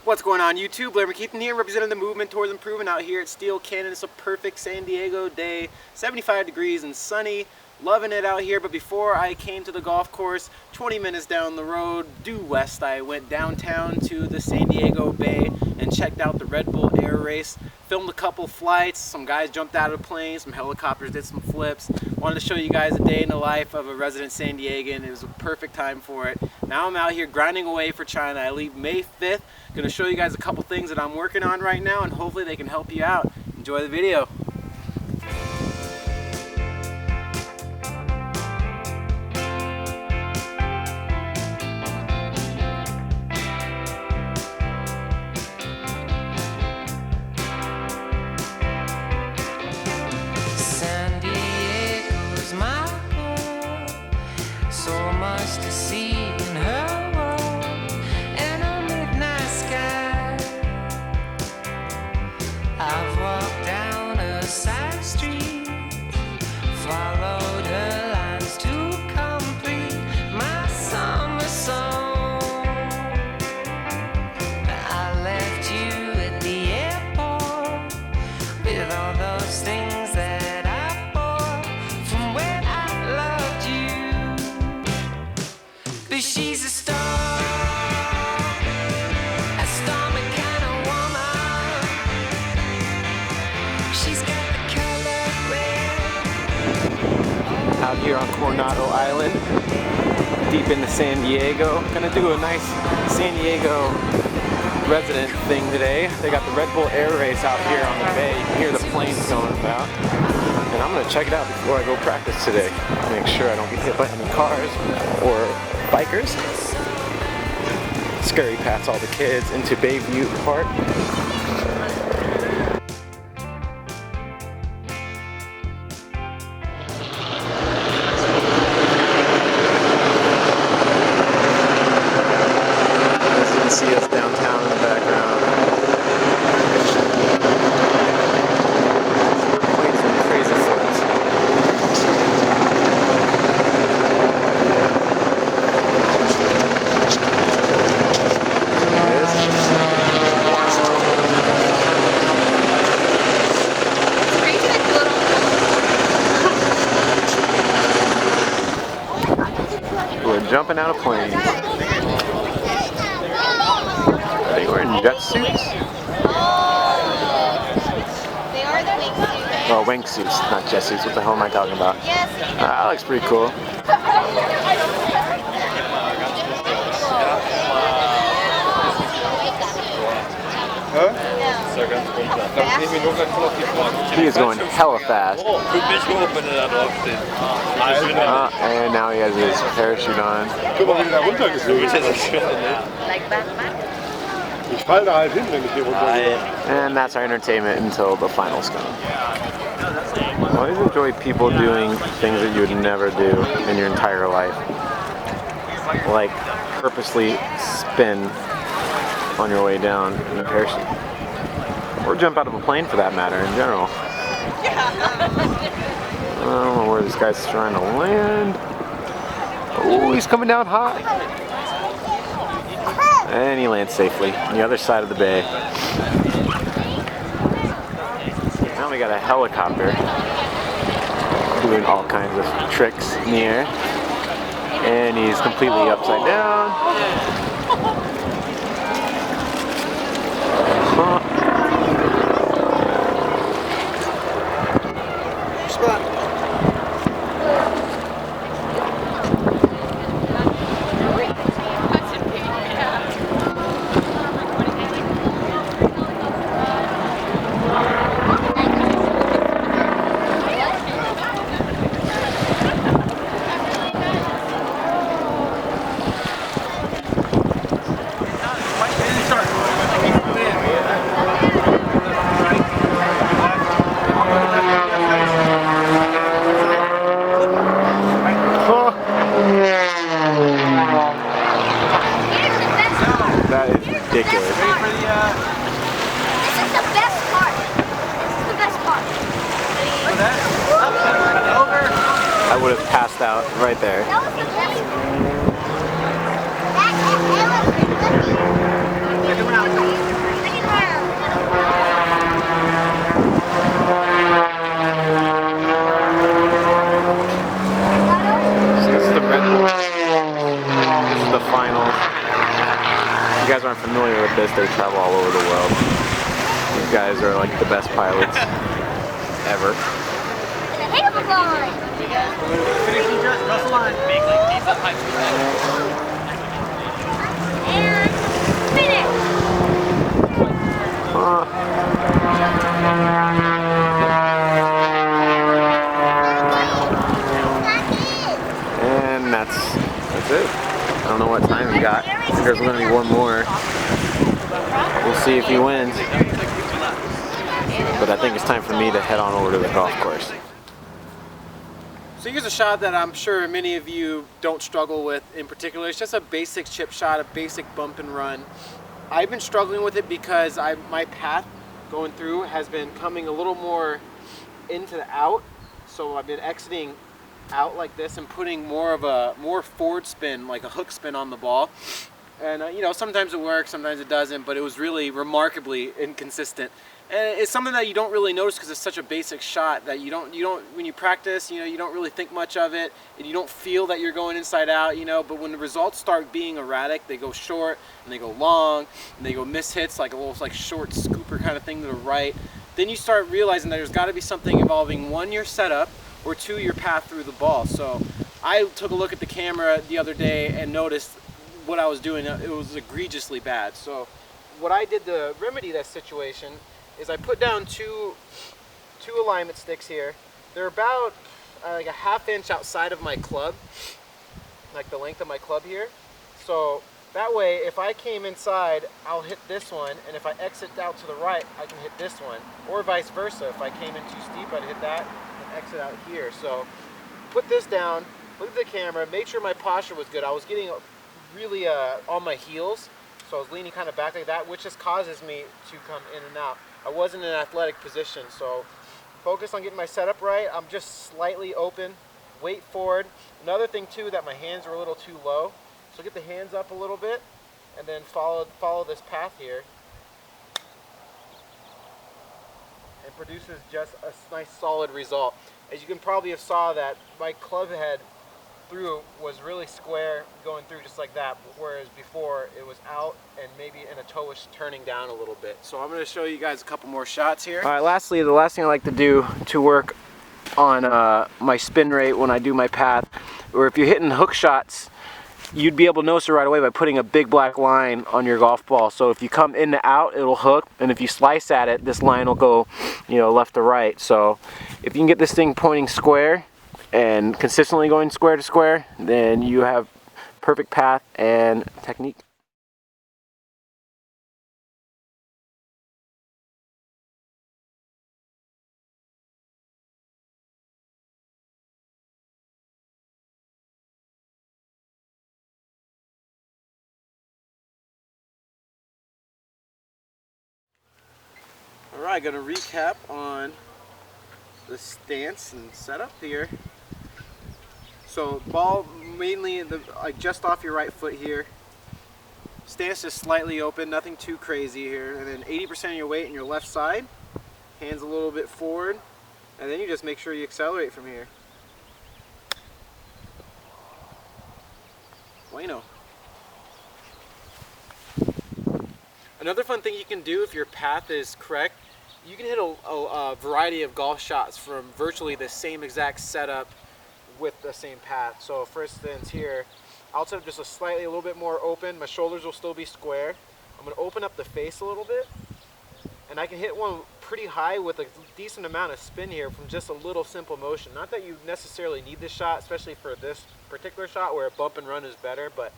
What's going on YouTube? Blaire here, representing the movement towards improvement out here at Steel Canyon. It's a perfect San Diego day, 75 degrees and sunny. Loving it out here, but before I came to the golf course, 20 minutes down the road, due west, I went downtown to the San Diego Bay and checked out the Red Bull Air Race. Filmed a couple flights, some guys jumped out of the plane, some helicopters did some flips. Wanted to show you guys a day in the life of a resident San Diegan. It was a perfect time for it. Now I'm out here grinding away for China. I leave May 5th. Going to show you guys a couple things that I'm working on right now, and hopefully they can help you out. Enjoy the video. To see in her world and a midnight sky. I've walked down a side street, followed her lines to complete my summer song. I left you at the airport with all those things that I bought from when I loved you. But she's a stormy kind of woman. She's got the color red. Out here on Coronado Island, deep into San Diego. Gonna do a nice San Diego resident thing today. They got the Red Bull Air Race out here on the bay. You can hear the planes going about. And I'm gonna check it out before I go practice today. Make sure I don't get hit by any cars or bikers. Scurry past all the kids into Bayview Park. As you can see us downtown in the background. We're playing some crazy flips. We're jumping out of planes. They were in jet suits. They are the wingsuits. Oh, wingsuits, not jet suits. What the hell am I talking about? Yes. That looks pretty cool. He is going hella fast. And now he has his parachute on. Like Batman. And that's our entertainment until the finals come. I always enjoy people doing things that you would never do in your entire life. Like purposely spin on your way down in a parachute. Or jump out of a plane for that matter in general. I don't know where this guy's trying to land. Oh, he's coming down high. And he lands safely on the other side of the bay. Now we got a helicopter doing all kinds of tricks in the air. And he's completely upside down. That is ridiculous. This is the best part. This is the best part. I would have passed out right there. That was the best part. you guys aren't familiar with this, they travel all over the world. These guys are like the best pilots ever. And a heck of a line. Finishing just cross the line. Make like pizza pipes. And finish. And that's it. I don't know what time he got. I think there's gonna be one more. We'll see if he wins. But I think it's time for me to head on over to the golf course. So here's a shot that I'm sure many of you don't struggle with in particular. It's just a basic chip shot, a basic bump and run. I've been struggling with it because my path going through has been coming a little more into the out. So I've been exiting out like this and putting more forward spin, like a hook spin on the ball. And you know, sometimes it works, sometimes it doesn't, but it was really remarkably inconsistent. And it's something that you don't really notice because it's such a basic shot that you don't when you practice, you know, you don't really think much of it and you don't feel that you're going inside out, you know, but when the results start being erratic, they go short and they go long and they go miss hits, like a little like short scooper kind of thing to the right. Then you start realizing that there's got to be something involving one, your setup, or two, your path through the ball. So I took a look at the camera the other day and noticed what I was doing. It was egregiously bad. So what I did to remedy that situation is I put down two alignment sticks here. They're about like a ½ inch outside of my club, like the length of my club here. So that way, if I came inside, I'll hit this one, and if I exit out to the right, I can hit this one, or vice versa. If I came in too steep, I'd hit that and exit out here. So put this down, look at the camera, made sure my posture was good. I was getting really on my heels, so I was leaning kind of back like that, which just causes me to come in and out. I wasn't in an athletic position, so focus on getting my setup right. I'm just slightly open, weight forward. Another thing too, that my hands are a little too low, so get the hands up a little bit and then follow this path here, and produces just a nice solid result. As you can probably have saw, that my club head through was really square going through just like that, whereas before it was out and maybe in a toe was turning down a little bit. So I'm going to show you guys a couple more shots here. All right, lastly, the last thing I like to do to work on my spin rate when I do my path, or if you're hitting hook shots, you'd be able to notice it right away by putting a big black line on your golf ball. So if you come in to out, it'll hook, and if you slice at it, this line will go, you know, left to right. So if you can get this thing pointing square and consistently going square to square, then you have perfect path and technique. Alright, gonna recap on the stance and setup here. So ball mainly like just off your right foot here. Stance just slightly open, nothing too crazy here. And then 80% of your weight in your left side. Hands a little bit forward. And then you just make sure you accelerate from here. Bueno. Another fun thing you can do if your path is correct, you can hit a variety of golf shots from virtually the same exact setup with the same path. So for instance here, I'll set up just a little bit more open. My shoulders will still be square. I'm going to open up the face a little bit, and I can hit one pretty high with a decent amount of spin here from just a little simple motion. Not that you necessarily need this shot, especially for this particular shot where a bump and run is better, but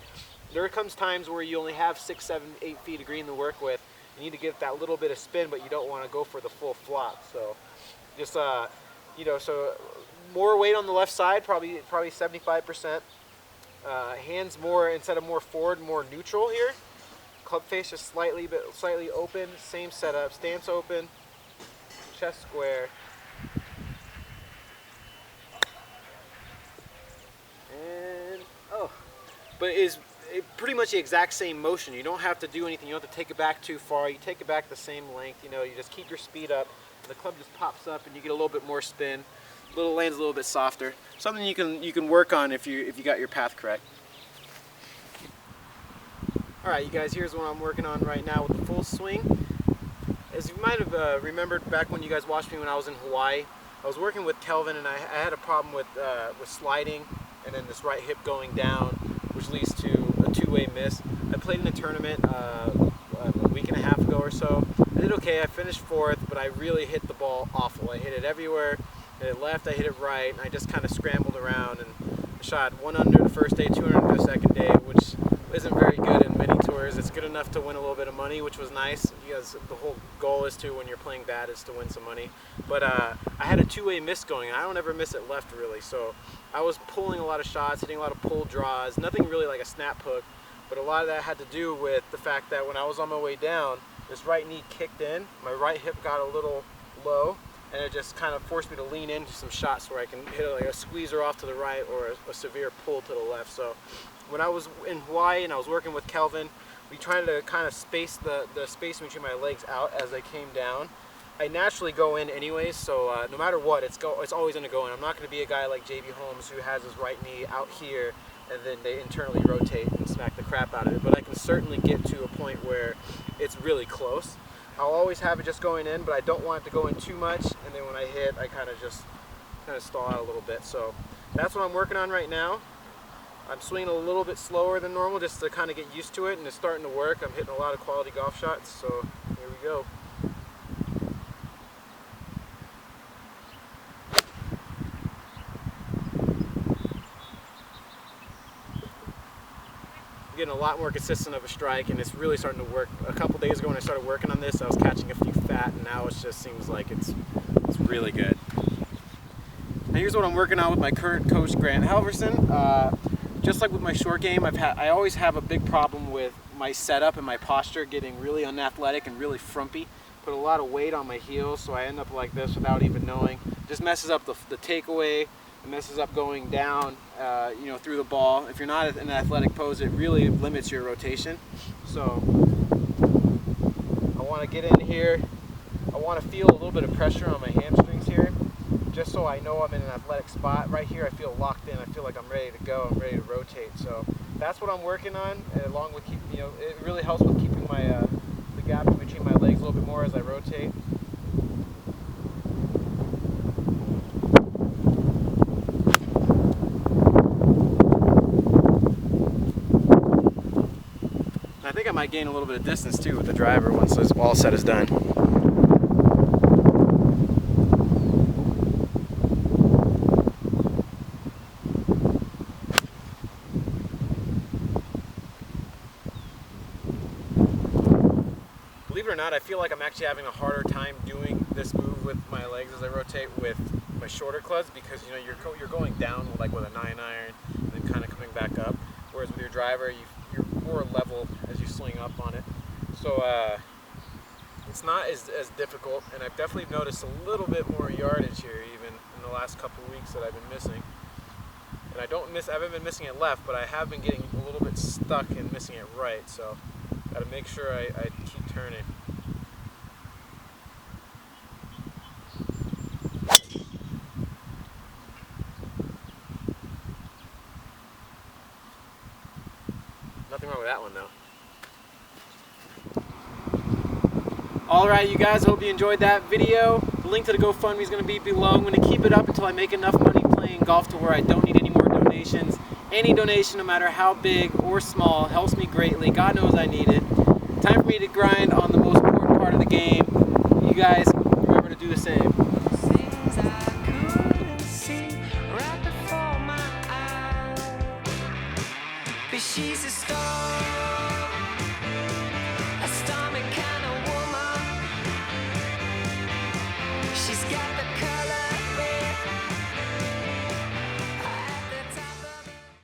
there comes times where you only have 6, 7, 8 feet of green to work with. You need to get that little bit of spin, but you don't want to go for the full flop. So just you know, so more weight on the left side, probably 75%. Hands more, instead of more forward, more neutral here. Club face just slightly open. Same setup. Stance open. Chest square. And but it's pretty much the exact same motion. You don't have to do anything. You don't have to take it back too far. You take it back the same length. You know, you just keep your speed up. The club just pops up, and you get a little bit more spin. Lands a little bit softer. Something you can work on if you got your path correct. Alright, you guys, here's what I'm working on right now with the full swing. As you might have remembered back when you guys watched me when I was in Hawaii, I was working with Kelvin and I had a problem with sliding and then this right hip going down, which leads to a two-way miss. I played in a tournament a week and a half ago or so. I did okay, I finished 4th, but I really hit the ball awful. I hit it everywhere, I hit it left, I hit it right, and I just kind of scrambled around and shot 1 under the first day, 2 under the second day, which isn't very good in mini tours. It's good enough to win a little bit of money, which was nice, because the whole goal is to, when you're playing bad, is to win some money. But I had a two-way miss going, and I don't ever miss it left really, so I was pulling a lot of shots, hitting a lot of pull draws, nothing really like a snap hook, but a lot of that had to do with the fact that when I was on my way down, this right knee kicked in, my right hip got a little low, and it just kind of forced me to lean into some shots where I can hit like a squeezer off to the right or a severe pull to the left. So when I was in Hawaii and I was working with Kelvin, we tried to kind of space the space between my legs out as they came down. I naturally go in anyways, so no matter what, it's always going to go in. I'm not going to be a guy like JB Holmes who has his right knee out here and then they internally rotate and smack the crap out of it, but I can certainly get to a point where it's really close. I'll always have it just going in, but I don't want it to go in too much, and then when I hit, I kind of stall out a little bit. So that's what I'm working on right now. I'm swinging a little bit slower than normal just to kind of get used to it, and it's starting to work. I'm hitting a lot of quality golf shots, so here we go. Getting a lot more consistent of a strike, and it's really starting to work. A couple days ago when I started working on this, I was catching a few fat, and now it just seems like it's really good. Now here's what I'm working on with my current coach, Grant Halverson. Just like with my short game, I always have a big problem with my setup and my posture getting really unathletic and really frumpy. Put a lot of weight on my heels, so I end up like this without even knowing. Just messes up the takeaway. It messes up going down, through the ball. If you're not in an athletic pose, it really limits your rotation. So I want to get in here. I want to feel a little bit of pressure on my hamstrings here, just so I know I'm in an athletic spot. Right here, I feel locked in. I feel like I'm ready to go. I'm ready to rotate. So that's what I'm working on, along with it really helps with keeping my the gap in between my legs a little bit more as I rotate. I think I might gain a little bit of distance too with the driver once this all set is done. Believe it or not, I feel like I'm actually having a harder time doing this move with my legs as I rotate with my shorter clubs, because you're going down like with a 9 iron and then kind of coming back up, whereas with your driver you're more level as you swing up on it. So it's not as difficult, and I've definitely noticed a little bit more yardage here even in the last couple of weeks that I've been missing. And I haven't been missing it left, but I have been getting a little bit stuck and missing it right, so gotta make sure I keep turning. Nothing wrong with that one though. Alright you guys, hope you enjoyed that video. The link to the GoFundMe is going to be below. I'm going to keep it up until I make enough money playing golf to where I don't need any more donations. Any donation, no matter how big or small, helps me greatly. God knows I need it. Time for me to grind on the most important part of the game. You guys remember to do the same.